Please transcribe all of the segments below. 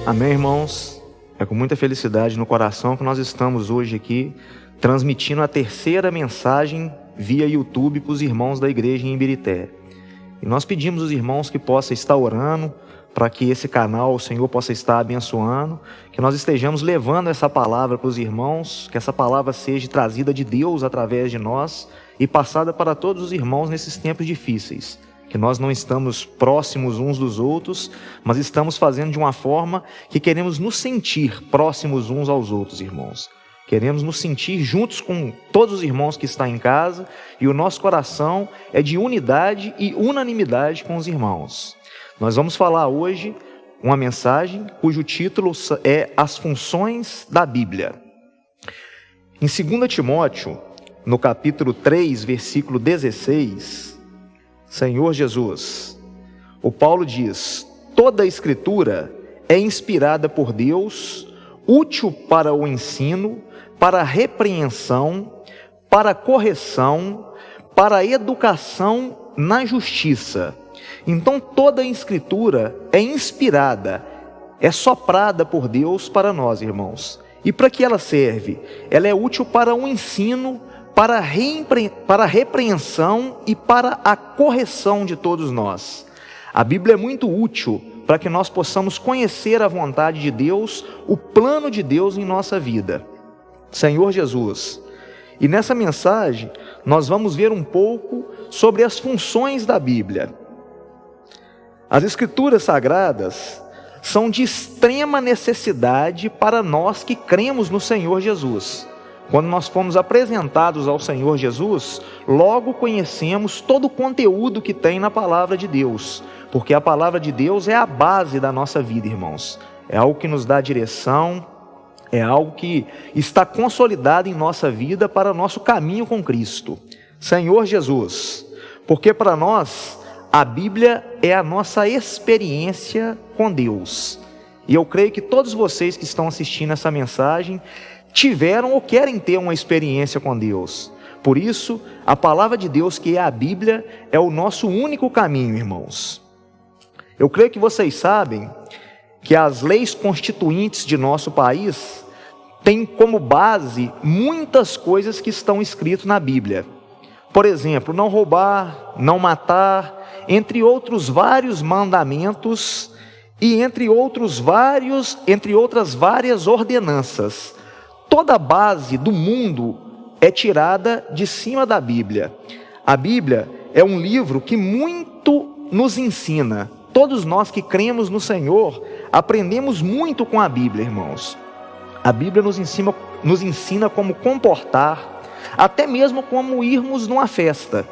Amém, irmãos? É com muita felicidade no coração que nós estamos hoje aqui transmitindo a terceira mensagem via YouTube para os irmãos da igreja em Ibirité. E nós pedimos aos irmãos que possam estar orando para que esse canal o Senhor possa estar abençoando, que nós estejamos levando essa palavra para os irmãos, que essa palavra seja trazida de Deus através de nós e passada para todos os irmãos nesses tempos difíceis. Que nós não estamos próximos uns dos outros, mas estamos fazendo de uma forma que queremos nos sentir próximos uns aos outros, irmãos. Queremos nos sentir juntos com todos os irmãos que estão em casa, e o nosso coração é de unidade e unanimidade com os irmãos. Nós vamos falar hoje uma mensagem cujo título é As Funções da Bíblia. Em 2 Timóteo, no capítulo 3, versículo 16... Senhor Jesus, o Paulo diz: toda a Escritura é inspirada por Deus, útil para o ensino, para a repreensão, para a correção, para a educação na justiça. Então toda a Escritura é inspirada, é soprada por Deus para nós, irmãos. E para que ela serve? Ela é útil para o ensino, para a repreensão e para a correção de todos nós. A Bíblia é muito útil para que nós possamos conhecer a vontade de Deus, o plano de Deus em nossa vida. Senhor Jesus, e nessa mensagem nós vamos ver um pouco sobre as funções da Bíblia. As Escrituras Sagradas são de extrema necessidade para nós que cremos no Senhor Jesus. Quando nós fomos apresentados ao Senhor Jesus, logo conhecemos todo o conteúdo que tem na palavra de Deus, porque a palavra de Deus é a base da nossa vida, irmãos. É algo que nos dá direção, é algo que está consolidado em nossa vida para o nosso caminho com Cristo. Senhor Jesus, porque para nós a Bíblia é a nossa experiência com Deus. E eu creio que todos vocês que estão assistindo essa mensagem tiveram ou querem ter uma experiência com Deus. Por isso, a palavra de Deus, que é a Bíblia, é o nosso único caminho, irmãos. Eu creio que vocês sabem que as leis constituintes de nosso país têm como base muitas coisas que estão escritas na Bíblia. Por exemplo, não roubar, não matar, entre outros vários mandamentos e entre outras várias ordenanças. Toda a base do mundo é tirada de cima da Bíblia. A Bíblia é um livro que muito nos ensina. Todos nós que cremos no Senhor aprendemos muito com a Bíblia, irmãos. A Bíblia nos ensina como comportar, até mesmo como irmos numa festa.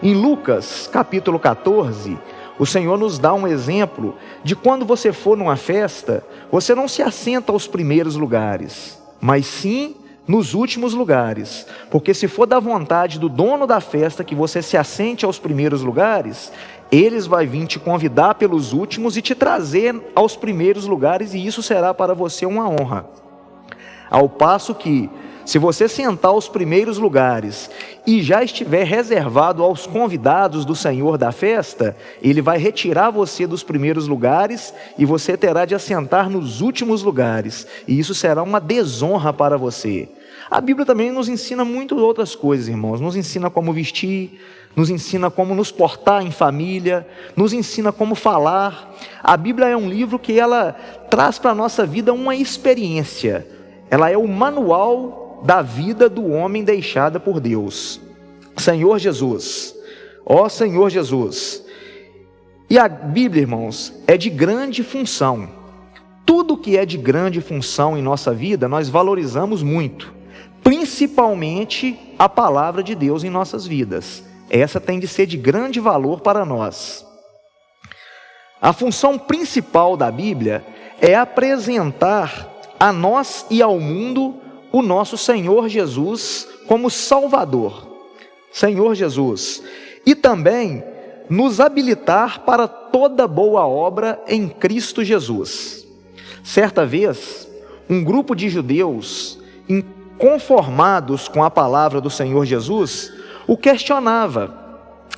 Em Lucas, capítulo 14, o Senhor nos dá um exemplo de quando você for numa festa, você não se assenta aos primeiros lugares, mas sim nos últimos lugares, porque se for da vontade do dono da festa que você se assente aos primeiros lugares, eles vão vir te convidar pelos últimos e te trazer aos primeiros lugares, e isso será para você uma honra. Ao passo que, se você sentar aos primeiros lugares e já estiver reservado aos convidados do Senhor da festa, Ele vai retirar você dos primeiros lugares e você terá de assentar nos últimos lugares. E isso será uma desonra para você. A Bíblia também nos ensina muitas outras coisas, irmãos. Nos ensina como vestir, nos ensina como nos portar em família, nos ensina como falar. A Bíblia é um livro que ela traz para a nossa vida uma experiência. Ela é o manual da vida do homem deixada por Deus. Senhor Jesus, ó Senhor Jesus. E a Bíblia, irmãos, é de grande função. Tudo que é de grande função em nossa vida, nós valorizamos muito, principalmente a palavra de Deus em nossas vidas. Essa tem de ser de grande valor para nós. A função principal da Bíblia é apresentar a nós e ao mundo o nosso Senhor Jesus como Salvador. Senhor Jesus. E também nos habilitar para toda boa obra em Cristo Jesus. Certa vez, um grupo de judeus, inconformados com a palavra do Senhor Jesus, o questionava,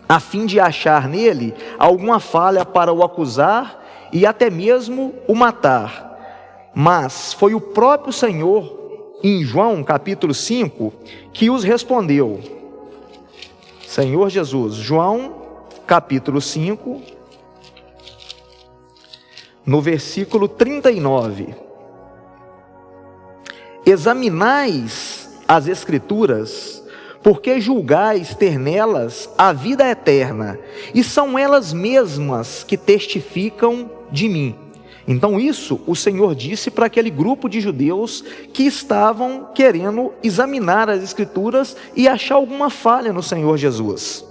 a fim de achar nele alguma falha para o acusar e até mesmo o matar. mas foi o próprio Senhor, em João capítulo 5, que os respondeu. Senhor Jesus, João capítulo 5, no versículo 39. Examinais as Escrituras, porque julgais ter nelas a vida eterna, e são elas mesmas que testificam de mim. Então isso o Senhor disse para aquele grupo de judeus que estavam querendo examinar as Escrituras e achar alguma falha no Senhor Jesus.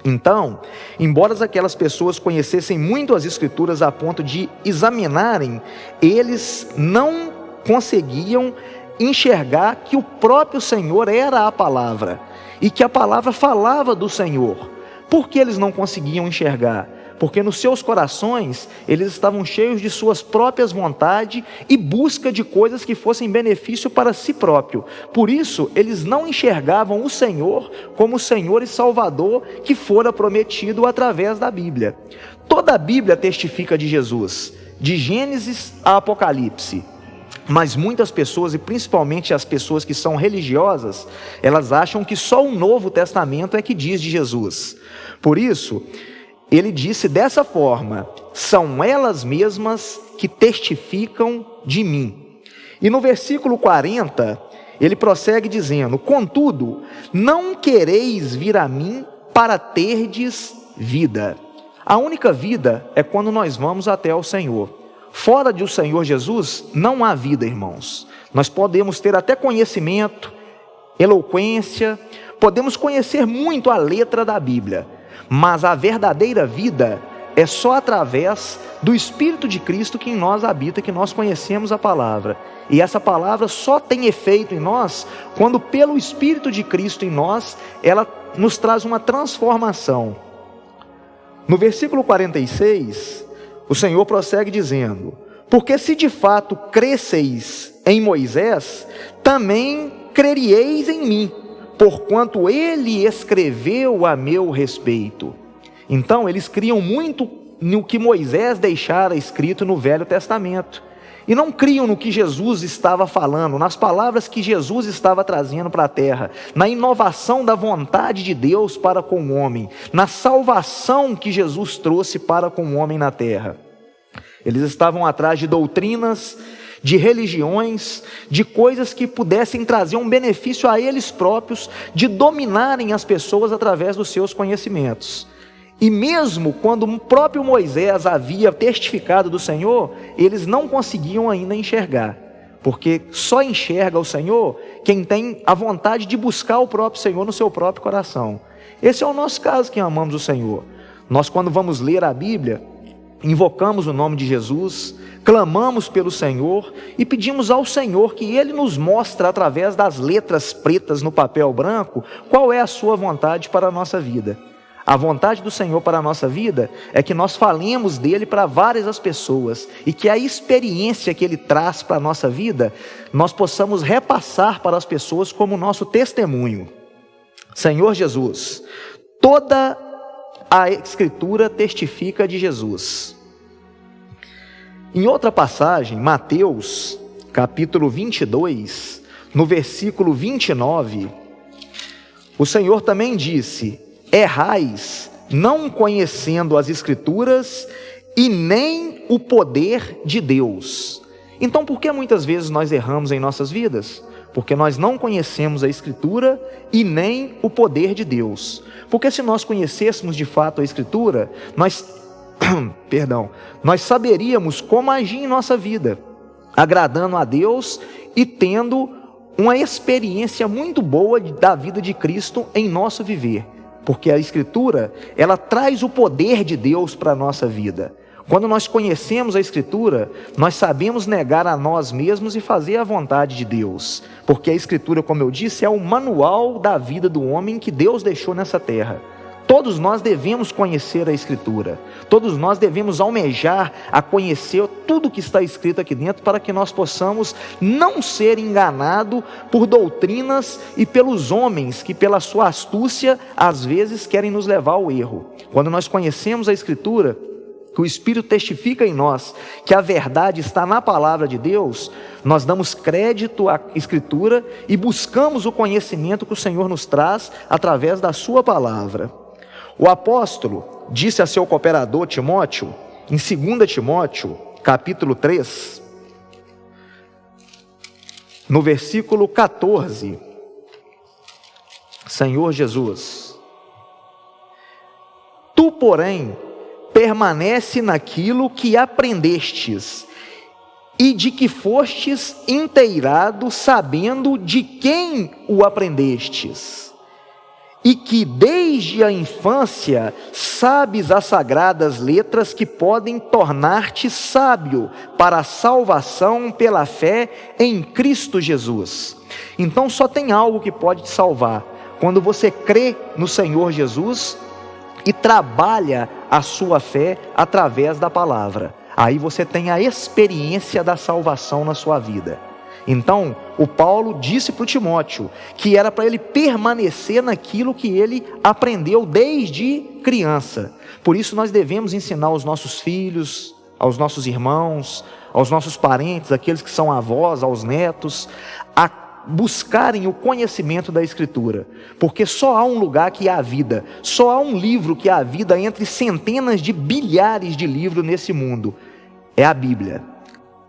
Então, embora aquelas pessoas conhecessem muito as Escrituras a ponto de examinarem, eles não conseguiam enxergar que o próprio Senhor era a palavra e que a palavra falava do Senhor. Por que eles não conseguiam enxergar? Porque nos seus corações eles estavam cheios de suas próprias vontades e busca de coisas que fossem benefício para si próprio. Por isso eles não enxergavam o Senhor como o Senhor e Salvador que fora prometido através da Bíblia. Toda a Bíblia testifica de Jesus, de Gênesis a Apocalipse. Mas muitas pessoas, e principalmente as pessoas que são religiosas, elas acham que só o Novo Testamento é que diz de Jesus. Por isso, ele disse dessa forma: são elas mesmas que testificam de mim. E no versículo 40, ele prossegue dizendo: contudo, não quereis vir a mim para terdes vida. A única vida é quando nós vamos até ao Senhor. Fora do Senhor Jesus, não há vida, irmãos. Nós podemos ter até conhecimento, eloquência, podemos conhecer muito a letra da Bíblia, mas a verdadeira vida é só através do Espírito de Cristo que em nós habita, que nós conhecemos a palavra. E essa palavra só tem efeito em nós quando pelo Espírito de Cristo em nós, ela nos traz uma transformação. No versículo 46, o Senhor prossegue dizendo: porque se de fato cresceis em Moisés, também crerieis em mim, porquanto ele escreveu a meu respeito. Então eles criam muito no que Moisés deixara escrito no Velho Testamento, e não criam no que Jesus estava falando, nas palavras que Jesus estava trazendo para a terra, na inovação da vontade de Deus para com o homem, na salvação que Jesus trouxe para com o homem na terra. Eles estavam atrás de doutrinas, de religiões, de coisas que pudessem trazer um benefício a eles próprios, de dominarem as pessoas através dos seus conhecimentos. E mesmo quando o próprio Moisés havia testificado do Senhor, eles não conseguiam ainda enxergar, porque só enxerga o Senhor quem tem a vontade de buscar o próprio Senhor no seu próprio coração. Esse é o nosso caso, que amamos o Senhor. Nós, quando vamos ler a Bíblia, invocamos o nome de Jesus, clamamos pelo Senhor e pedimos ao Senhor que Ele nos mostre através das letras pretas no papel branco qual é a sua vontade para a nossa vida. A vontade do Senhor para a nossa vida é que nós falemos dele para várias pessoas e que a experiência que ele traz para a nossa vida, nós possamos repassar para as pessoas como nosso testemunho. Senhor Jesus, toda a Escritura testifica de Jesus. Em outra passagem, Mateus, capítulo 22, no versículo 29, o Senhor também disse: errais, não conhecendo as Escrituras e nem o poder de Deus. Então, por que muitas vezes nós erramos em nossas vidas? Porque nós não conhecemos a Escritura e nem o poder de Deus. Porque se nós conhecêssemos de fato a Escritura, nós saberíamos como agir em nossa vida, agradando a Deus e tendo uma experiência muito boa da vida de Cristo em nosso viver. Porque a Escritura, ela traz o poder de Deus para a nossa vida. Quando nós conhecemos a Escritura, nós sabemos negar a nós mesmos e fazer a vontade de Deus. Porque a Escritura, como eu disse, é o manual da vida do homem que Deus deixou nessa terra. Todos nós devemos conhecer a Escritura. Todos nós devemos almejar a conhecer tudo que está escrito aqui dentro, para que nós possamos não ser enganados por doutrinas e pelos homens que, pela sua astúcia, às vezes querem nos levar ao erro. Quando nós conhecemos a Escritura, que o Espírito testifica em nós que a verdade está na palavra de Deus, nós damos crédito à Escritura e buscamos o conhecimento que o Senhor nos traz através da sua palavra. O apóstolo disse a seu cooperador Timóteo, em 2 Timóteo, capítulo 3, no versículo 14, Senhor Jesus, tu, porém, permanece naquilo que aprendestes e de que fostes inteirado, sabendo de quem o aprendestes, e que desde a infância sabes as sagradas letras que podem tornar-te sábio para a salvação pela fé em Cristo Jesus. Então só tem algo que pode te salvar: quando você crê no Senhor Jesus e trabalha a sua fé através da palavra. Aí você tem a experiência da salvação na sua vida. Então, o Paulo disse para o Timóteo que era para ele permanecer naquilo que ele aprendeu desde criança. Por isso nós devemos ensinar aos nossos filhos, aos nossos irmãos, aos nossos parentes, aqueles que são avós, aos netos, a buscarem o conhecimento da Escritura, porque só há um lugar que há vida, só há um livro que há vida entre centenas de bilhares de livros nesse mundo, é a Bíblia.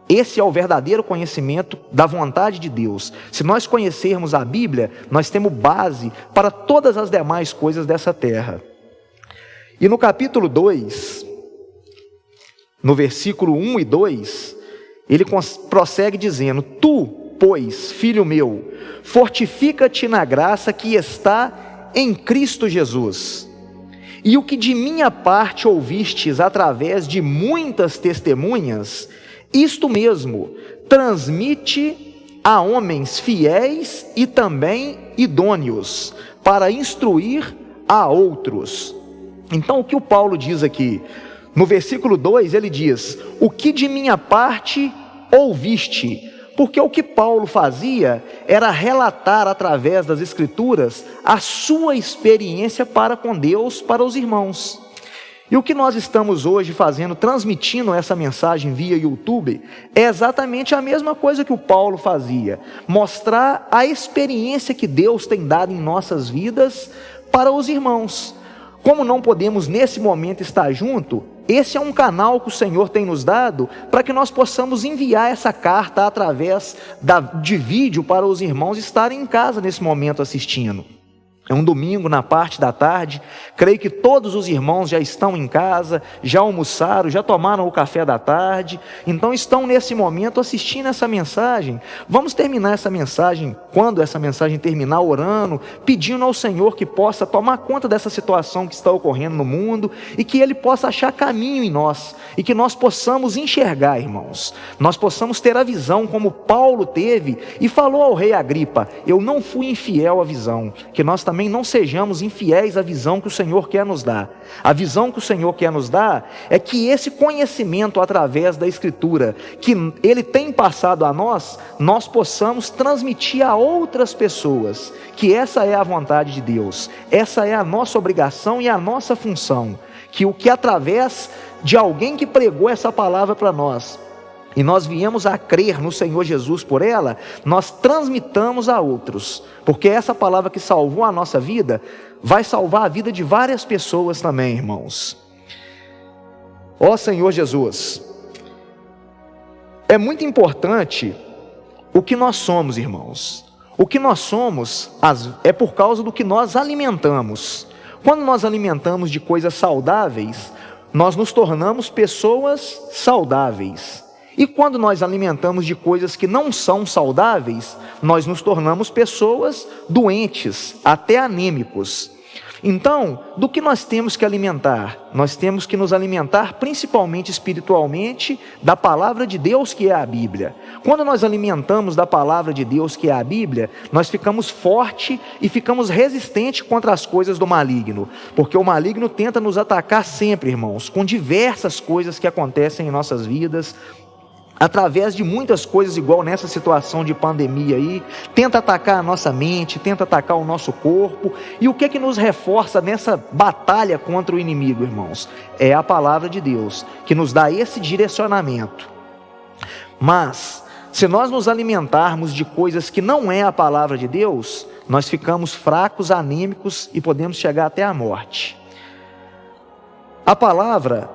Esse é o verdadeiro conhecimento da vontade de Deus. Se nós conhecermos a Bíblia, nós temos base para todas as demais coisas dessa terra. E no capítulo 2, no versículo 1 e 2, ele prossegue dizendo: tu, pois, filho meu, fortifica-te na graça que está em Cristo Jesus. E o que de minha parte ouvistes através de muitas testemunhas, isto mesmo, transmite a homens fiéis e também idôneos, para instruir a outros. Então o que o Paulo diz aqui? No versículo 2 ele diz: o que de minha parte ouviste? Porque o que Paulo fazia era relatar através das Escrituras a sua experiência para com Deus, para os irmãos. E o que nós estamos hoje fazendo, transmitindo essa mensagem via YouTube, é exatamente a mesma coisa que o Paulo fazia: mostrar a experiência que Deus tem dado em nossas vidas para os irmãos. Como não podemos nesse momento estar junto, esse é um canal que o Senhor tem nos dado para que nós possamos enviar essa carta através de vídeo para os irmãos estarem em casa nesse momento assistindo. É um domingo na parte da tarde, creio que todos os irmãos já estão em casa, já almoçaram, já tomaram o café da tarde, então estão nesse momento assistindo essa mensagem. Vamos terminar essa mensagem, quando essa mensagem terminar, orando, pedindo ao Senhor que possa tomar conta dessa situação que está ocorrendo no mundo, e que Ele possa achar caminho em nós, e que nós possamos enxergar, irmãos, nós possamos ter a visão como Paulo teve, e falou ao rei Agripa: eu não fui infiel à visão, que nós também não sejamos infiéis à visão que o Senhor quer nos dar. A visão que o Senhor quer nos dar é que esse conhecimento através da Escritura que Ele tem passado a nós, nós possamos transmitir a outras pessoas, que essa é a vontade de Deus, essa é a nossa obrigação e a nossa função, que através de alguém que pregou essa palavra para nós, e nós viemos a crer no Senhor Jesus por ela, nós transmitamos a outros, porque essa palavra que salvou a nossa vida, vai salvar a vida de várias pessoas também, irmãos. Ó Senhor Jesus, é muito importante o que nós somos, irmãos. O que nós somos é por causa do que nós alimentamos. Quando nós alimentamos de coisas saudáveis, nós nos tornamos pessoas saudáveis. E quando nós alimentamos de coisas que não são saudáveis, nós nos tornamos pessoas doentes, até anêmicos. Então, do que nós temos que alimentar? Nós temos que nos alimentar principalmente espiritualmente da palavra de Deus, que é a Bíblia. Quando nós alimentamos da palavra de Deus, que é a Bíblia, nós ficamos fortes e ficamos resistentes contra as coisas do maligno, porque o maligno tenta nos atacar sempre, irmãos, com diversas coisas que acontecem em nossas vidas, através de muitas coisas, igual nessa situação de pandemia aí, tenta atacar a nossa mente, tenta atacar o nosso corpo. E o que é que nos reforça nessa batalha contra o inimigo, irmãos? É a palavra de Deus, que nos dá esse direcionamento. Mas, se nós nos alimentarmos de coisas que não é a palavra de Deus, nós ficamos fracos, anêmicos e podemos chegar até a morte. A palavra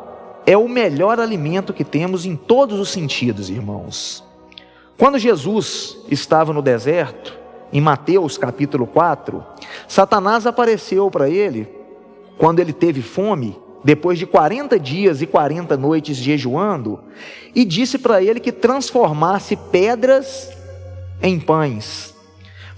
é o melhor alimento que temos em todos os sentidos, irmãos. Quando Jesus estava no deserto, em Mateus capítulo 4, Satanás apareceu para ele, quando ele teve fome, depois de 40 dias e 40 noites jejuando, e disse para ele que transformasse pedras em pães.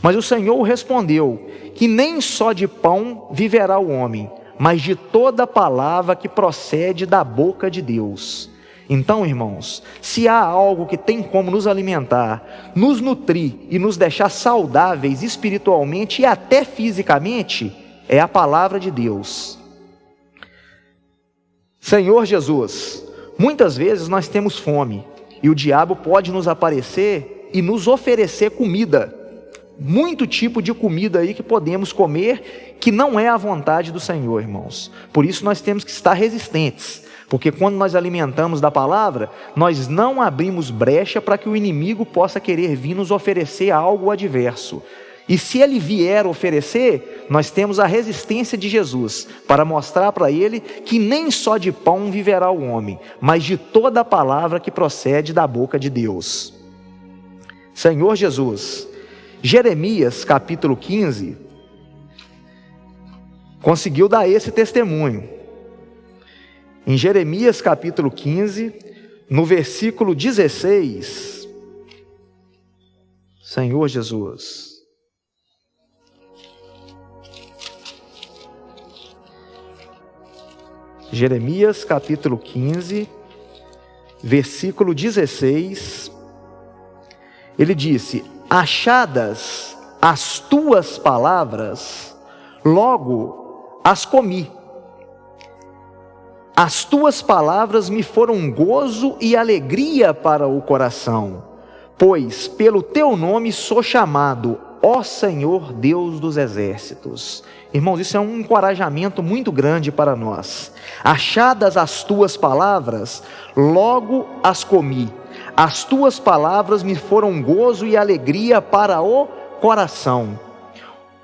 Mas o Senhor respondeu que nem só de pão viverá o homem, mas de toda palavra que procede da boca de Deus. Então, irmãos, se há algo que tem como nos alimentar, nos nutrir e nos deixar saudáveis espiritualmente e até fisicamente, é a palavra de Deus. Senhor Jesus, muitas vezes nós temos fome e o diabo pode nos aparecer e nos oferecer comida, muito tipo de comida aí que podemos comer, que não é a vontade do Senhor, irmãos. Por isso nós temos que estar resistentes, porque quando nós alimentamos da palavra, nós não abrimos brecha para que o inimigo possa querer vir nos oferecer algo adverso. E se ele vier oferecer, nós temos a resistência de Jesus, para mostrar para ele que nem só de pão viverá o homem, mas de toda a palavra que procede da boca de Deus. Senhor Jesus, Jeremias capítulo 15, conseguiu dar esse testemunho. Em Jeremias capítulo 15, no versículo 16, Senhor Jesus, Jeremias capítulo 15, versículo 16, ele disse: achadas as tuas palavras, logo as comi. As tuas palavras me foram gozo e alegria para o coração, pois pelo teu nome sou chamado, ó Senhor Deus dos exércitos. Irmãos, isso é um encorajamento muito grande para nós. Achadas as tuas palavras, logo as comi. As tuas palavras me foram gozo e alegria para o coração.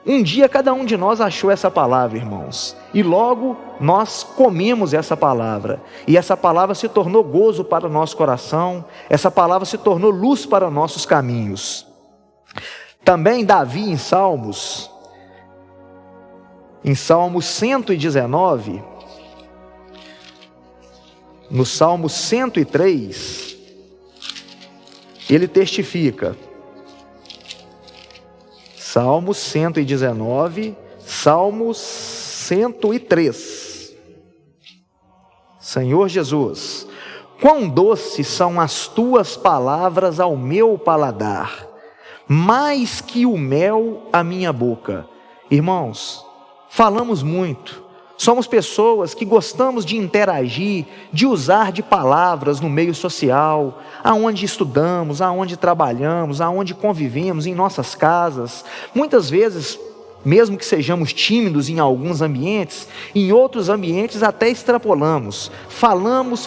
Um dia cada um de nós achou essa palavra, irmãos, e logo nós comemos essa palavra, e essa palavra se tornou gozo para o nosso coração, essa palavra se tornou luz para nossos caminhos. Também Davi em Salmos 119, no Salmo 103, ele testifica. Salmo 119, Salmo 103. Senhor Jesus, quão doces são as tuas palavras ao meu paladar, mais que o mel à minha boca. Irmãos, falamos muito. Somos pessoas que gostamos de interagir, de usar de palavras no meio social, aonde estudamos, aonde trabalhamos, aonde convivemos, em nossas casas. Muitas vezes, mesmo que sejamos tímidos em alguns ambientes, em outros ambientes até extrapolamos. Falamos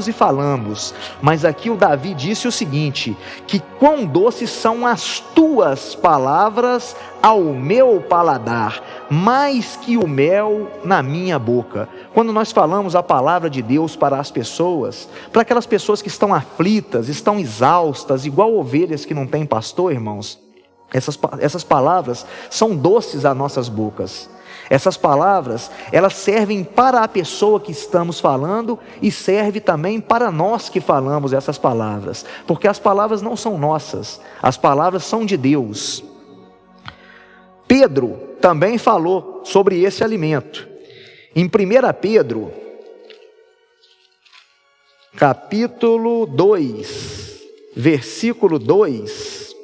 e falamos. Mas aqui o Davi disse o seguinte, que quão doces são as tuas palavras ao meu paladar, mais que o mel na minha boca. Quando nós falamos a palavra de Deus para as pessoas, para aquelas pessoas que estão aflitas, estão exaustas, igual ovelhas que não têm pastor, irmãos, essas palavras são doces às nossas bocas. Essas palavras, elas servem para a pessoa que estamos falando e serve também para nós que falamos essas palavras, porque as palavras não são nossas, as palavras são de Deus. Pedro também falou sobre esse alimento. Em 1 Pedro, capítulo 2, versículo 2,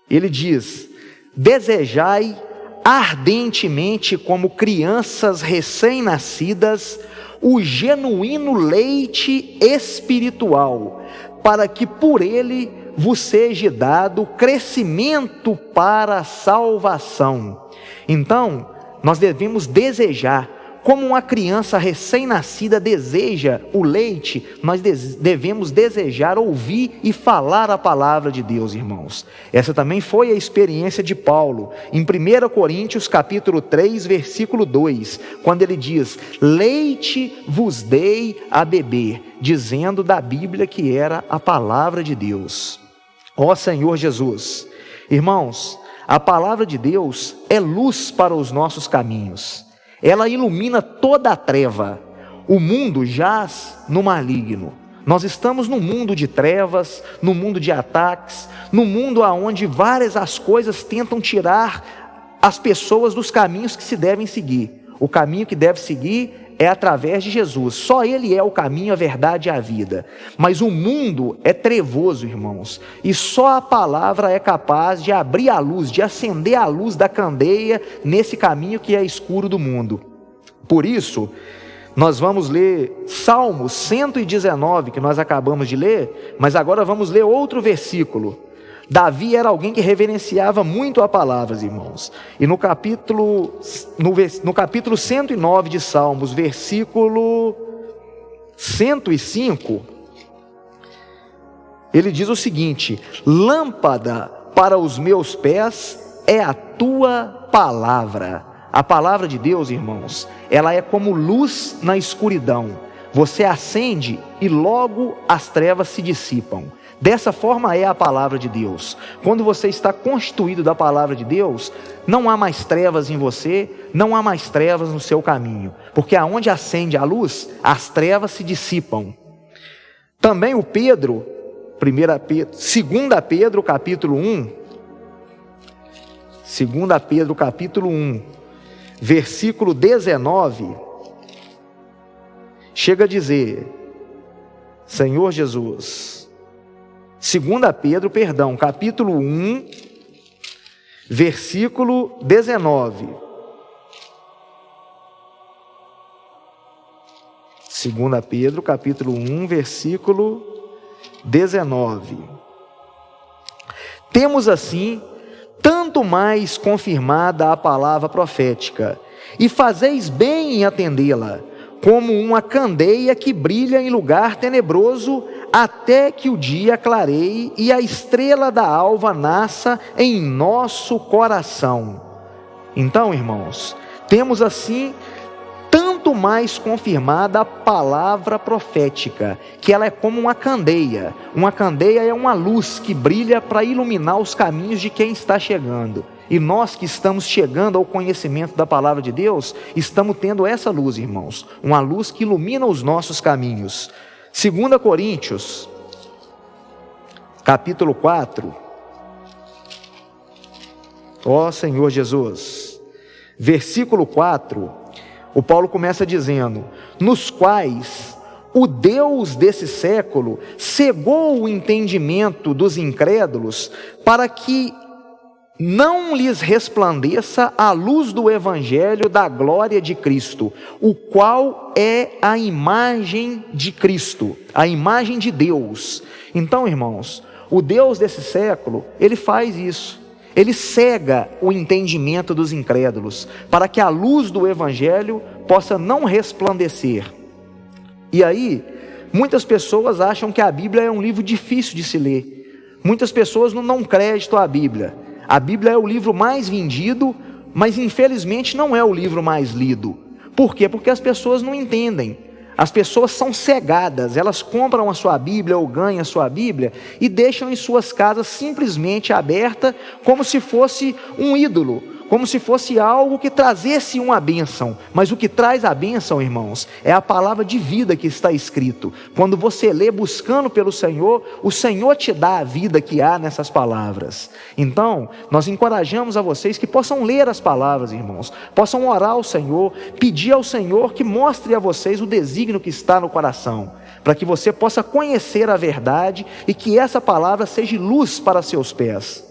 ele diz: desejai ardentemente como crianças recém-nascidas o genuíno leite espiritual, para que por ele vos seja dado crescimento para a salvação. Então, nós devemos desejar, como uma criança recém-nascida deseja o leite, nós devemos desejar ouvir e falar a palavra de Deus, irmãos. Essa também foi a experiência de Paulo, em 1 Coríntios capítulo 3, versículo 2, quando ele diz: leite vos dei a beber, dizendo da Bíblia que era a palavra de Deus. Ó Senhor Jesus, irmãos, a palavra de Deus é luz para os nossos caminhos. Ela ilumina toda a treva. O mundo jaz no maligno. Nós estamos num mundo de trevas, num mundo de ataques, num mundo onde várias as coisas tentam tirar as pessoas dos caminhos que se devem seguir. O caminho que deve seguir é através de Jesus. Só Ele é o caminho, a verdade e a vida. Mas o mundo é trevoso, irmãos, e só a palavra é capaz de abrir a luz, de acender a luz da candeia nesse caminho que é escuro do mundo. Por isso, nós vamos ler Salmo 119, que nós acabamos de ler, mas agora vamos ler outro versículo. Davi era alguém que reverenciava muito a palavra, irmãos. E no capítulo 109 de Salmos, versículo 105, ele diz o seguinte: lâmpada para os meus pés é a tua palavra. A palavra de Deus, irmãos, ela é como luz na escuridão. Você acende e logo as trevas se dissipam. Dessa forma é a palavra de Deus. Quando você está constituído da palavra de Deus, não há mais trevas em você, não há mais trevas no seu caminho, porque aonde acende a luz, as trevas se dissipam. Também o Pedro, 2 Pedro capítulo 1, 2 Pedro capítulo 1, versículo 19, chega a dizer: Senhor Jesus, 2 Pedro, capítulo 1, versículo 19. 2 Pedro, capítulo 1, versículo 19. Temos assim, tanto mais confirmada a palavra profética, e fazeis bem em atendê-la, como uma candeia que brilha em lugar tenebroso, até que o dia clareie e a estrela da alva nasça em nosso coração. Então, irmãos, temos assim tanto mais confirmada a palavra profética, que ela é como uma candeia. Uma candeia é uma luz que brilha para iluminar os caminhos de quem está chegando. E nós que estamos chegando ao conhecimento da palavra de Deus, estamos tendo essa luz, irmãos, uma luz que ilumina os nossos caminhos. 2 Coríntios, capítulo 4, ó Senhor Jesus, versículo 4, o Paulo começa dizendo: nos quais o Deus desse século cegou o entendimento dos incrédulos, para que não lhes resplandeça a luz do evangelho da glória de Cristo, o qual é a imagem de Cristo, a imagem de Deus. Então, irmãos, o Deus desse século, ele faz isso. Ele cega o entendimento dos incrédulos, para que a luz do evangelho possa não resplandecer. E aí, muitas pessoas acham que a Bíblia é um livro difícil de se ler. Muitas pessoas não dão crédito à Bíblia. A Bíblia é o livro mais vendido, mas infelizmente não é o livro mais lido. Por quê? Porque as pessoas não entendem. As pessoas são cegadas, elas compram a sua Bíblia ou ganham a sua Bíblia e deixam em suas casas simplesmente aberta, como se fosse um ídolo, como se fosse algo que trazesse uma bênção. Mas o que traz a bênção, irmãos, é a palavra de vida que está escrito. Quando você lê buscando pelo Senhor, o Senhor te dá a vida que há nessas palavras. Então, nós encorajamos a vocês que possam ler as palavras, irmãos, possam orar ao Senhor, pedir ao Senhor que mostre a vocês o desígnio que está no coração, para que você possa conhecer a verdade e que essa palavra seja luz para seus pés.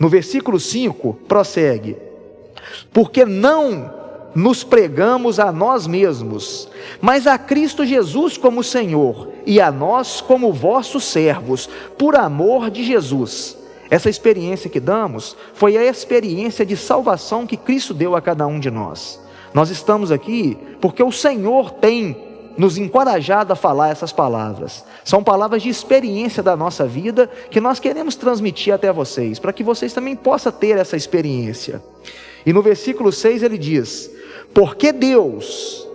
No versículo 5, prossegue: porque não nos pregamos a nós mesmos, mas a Cristo Jesus como Senhor, e a nós como vossos servos, por amor de Jesus. Essa experiência que damos foi a experiência de salvação que Cristo deu a cada um de nós. Nós estamos aqui porque o Senhor tem nos encorajado a falar essas palavras. São palavras de experiência da nossa vida que nós queremos transmitir até vocês, para que vocês também possam ter essa experiência. E no versículo 6 ele diz: porque Deus,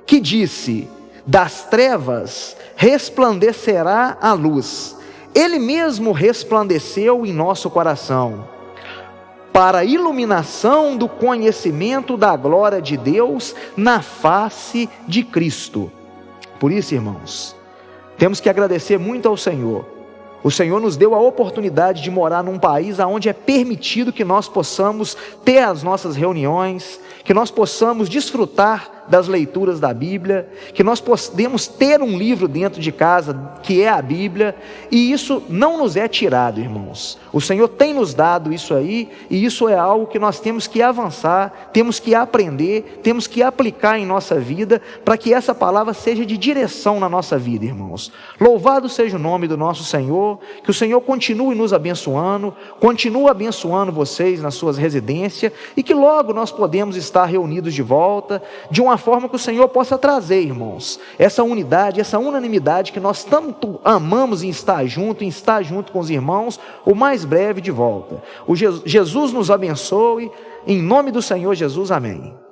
que disse, das trevas resplandecerá a luz, Ele mesmo resplandeceu em nosso coração, para a iluminação do conhecimento da glória de Deus na face de Cristo. Por isso, irmãos, temos que agradecer muito ao Senhor. O Senhor nos deu a oportunidade de morar num país onde é permitido que nós possamos ter as nossas reuniões, que nós possamos desfrutar das leituras da Bíblia, que nós podemos ter um livro dentro de casa, que é a Bíblia, e isso não nos é tirado, irmãos. O Senhor tem nos dado isso aí, e isso é algo que nós temos que avançar, temos que aprender, temos que aplicar em nossa vida, para que essa palavra seja de direção na nossa vida, irmãos. Louvado seja o nome do nosso Senhor, que o Senhor continue nos abençoando, continue abençoando vocês nas suas residências, e que logo nós podemos estar reunidos de volta, de uma forma que o Senhor possa trazer, irmãos, essa unidade, essa unanimidade que nós tanto amamos em estar junto com os irmãos, o mais breve de volta. Jesus nos abençoe, em nome do Senhor Jesus, amém.